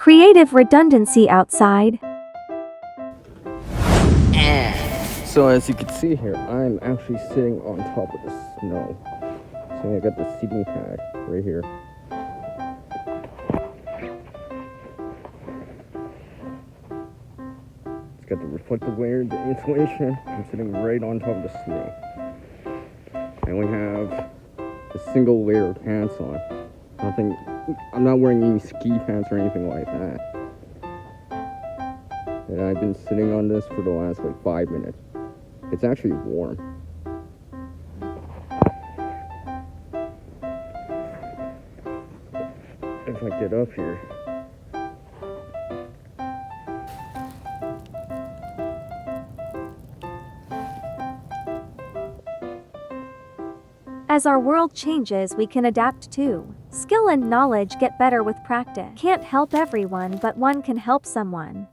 Creative redundancy outside. So as you can see here, I'm actually sitting on top of the snow. So I got the seating pad right here. It's got the reflective layer, the insulation. I'm sitting right on top of the snow. I only have a single layer of pants on. I'm not wearing any ski pants or anything like that. And I've been sitting on this for the last like 5 minutes. It's actually warm. If I get up here. As our world changes, we can adapt too. Skill and knowledge get better with practice. Can't help everyone, but one can help someone.